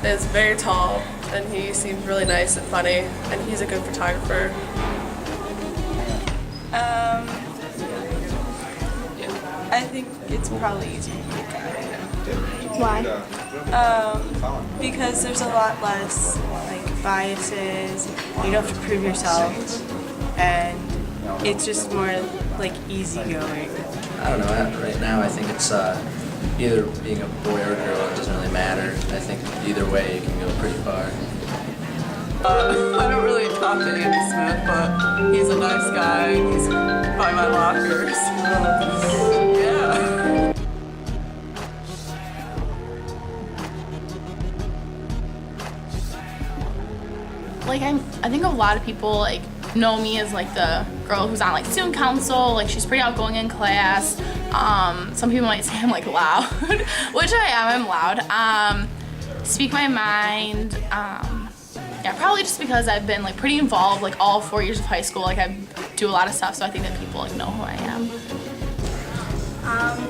is very tall, and he seems really nice and funny, and he's a good photographer. I think it's probably easier to be a guy. Why? Because there's a lot less like biases. You don't have to prove yourself, and it's just more like easygoing. I don't know, right now I think it's either being a boy or a girl, it doesn't really matter. I think either way you can go pretty far. I don't really talk to Andy Smith, but he's a nice guy. He's by my locker, so yeah. Like I think a lot of people like know me as like the girl who's on like student council. Like she's pretty outgoing in class. Some people might say I'm like loud, which I am. I'm loud. Speak my mind. Yeah, probably just because I've been like pretty involved like all 4 years of high school. Like I do a lot of stuff, so I think that people like know who I am.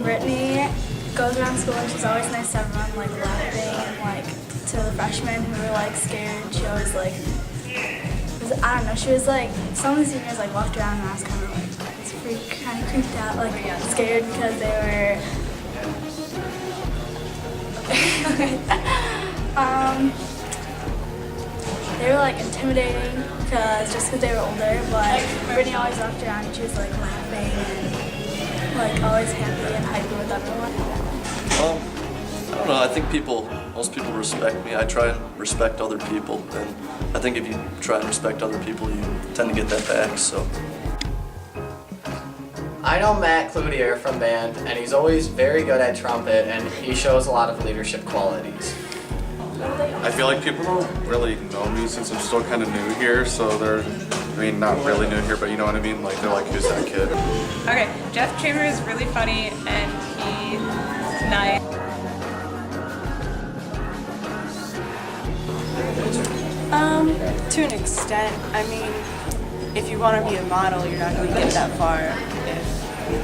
Brittany goes around school and she's always nice to everyone, like laughing and like to the freshmen who were like scared. She always like, I don't know, she was like, some of the seniors like walked around and I was kind of like, kind of creeped out, like scared because they were, they were like intimidating just because they were older, but Brittany always walked around and she was like laughing and like always happy and hyper with everyone. I don't know, I think most people respect me. I try and respect other people, and I think if you try and respect other people, you tend to get that back, so. I know Matt Cloutier from band, and he's always very good at trumpet, and he shows a lot of leadership qualities. I feel like people don't really know me since I'm still kind of new here, so they're, not really new here, but you know what I mean? Like, they're like, who's that kid? Okay, Jeff Chamber is really funny, and he's nice. To an extent. I mean, if you want to be a model, you're not going to get that far if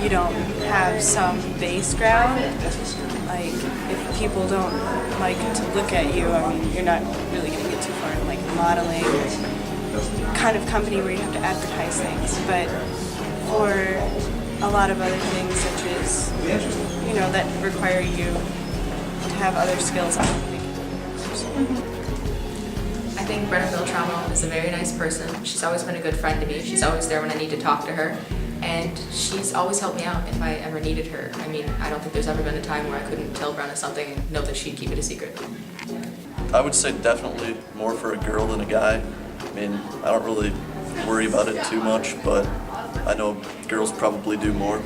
you don't have some base ground. Like, if people don't like to look at you, I mean, you're not really going to get too far in like modeling kind of company where you have to advertise things. But for a lot of other things, such as, that require you to have other skills, I don't think. I think Brenna Beltramo is a very nice person. She's always been a good friend to me. She's always there when I need to talk to her. And she's always helped me out if I ever needed her. I mean, I don't think there's ever been a time where I couldn't tell Brenna something and know that she'd keep it a secret. I would say definitely more for a girl than a guy. I mean, I don't really worry about it too much, but I know girls probably do more.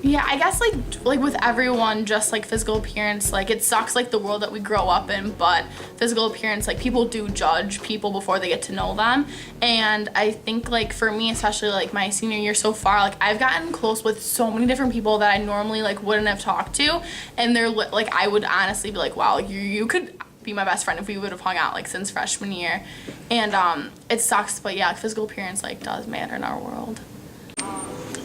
Yeah, I guess like with everyone, just like physical appearance, like it sucks like the world that we grow up in, but physical appearance, like people do judge people before they get to know them. And I think like for me, especially like my senior year so far, like I've gotten close with so many different people that I normally like wouldn't have talked to, and they're like, I would honestly be like, wow, you could be my best friend if we would have hung out like since freshman year. And it sucks, but yeah, like, physical appearance like does matter in our world.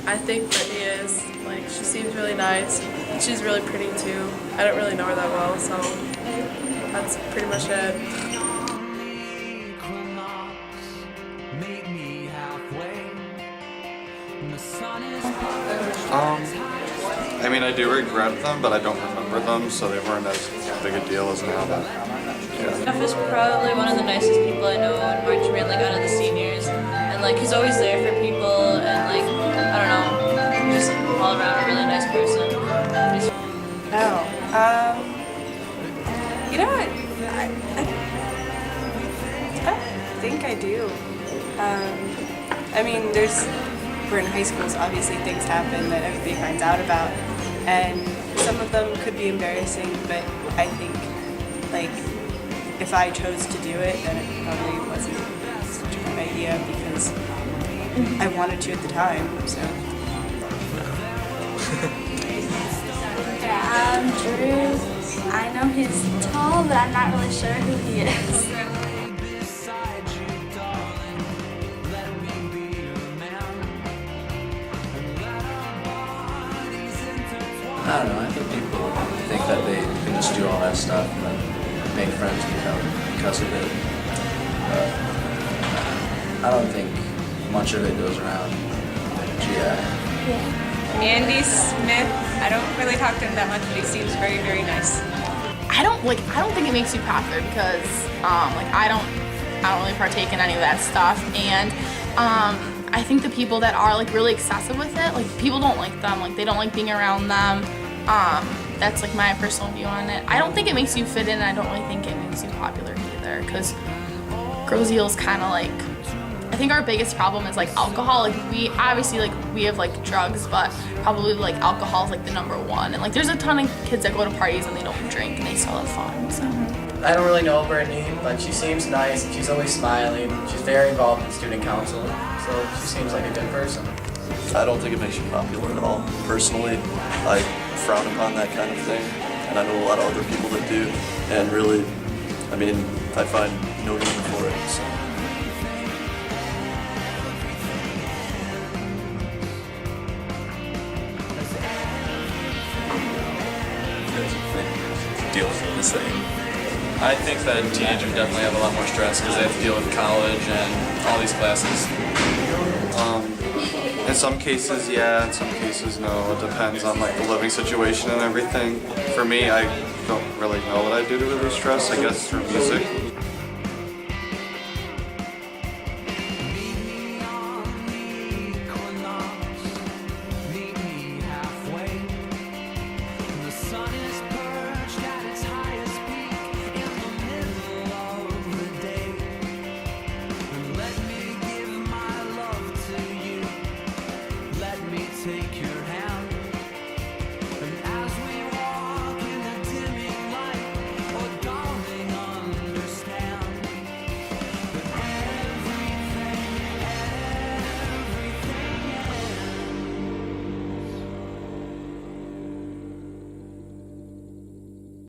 I think Brittany is, like, she seems really nice. She's really pretty too. I don't really know her that well, so that's pretty much it. I mean, I do regret them, but I don't remember them, so they weren't as big a deal as now, but yeah. Jeff is probably one of the nicest people I know in March Band, like out of the seniors. And like he's always there for people and like, I don't know, just all around a really nice person. You know what? I think I do. I mean, we're in high school, so obviously things happen that everybody finds out about. And some of them could be embarrassing, but I think, like, if I chose to do it, then it probably wasn't such a good idea because I wanted to at the time, so. Drew, I know he's tall, but I'm not really sure who he is. I don't know, I think people think that they can just do all that stuff and make friends because of it. But I don't think much of it goes around GI. Andy Smith, I don't really talk to him that much, but he seems very, very nice. I don't think it makes you popular because I don't really partake in any of that stuff, and I think the people that are like really excessive with it, like people don't like them, like they don't like being around them. That's like my personal view on it. I don't think it makes you fit in. I don't really think it makes you popular either, because Grosse Ile's kind of like, I think our biggest problem is like alcohol. Like we obviously we have like drugs, but probably like alcohol is like the number one. And like there's a ton of kids that go to parties and they don't drink and they still have fun. So. I don't really know Brittany, but she seems nice. She's always smiling. She's very involved in student council, so she seems like a good person. I don't think it makes you popular at all. Personally, I frown upon that kind of thing, and I know a lot of other people that do. And really, I mean, I find no reason for it. So. Deal with it the same. I think that teenagers definitely have a lot more stress because they have to deal with college and all these classes. In some cases, yeah. In some cases, no. It depends on like the living situation and everything. For me, I don't really know what I do to relieve stress. I guess through music.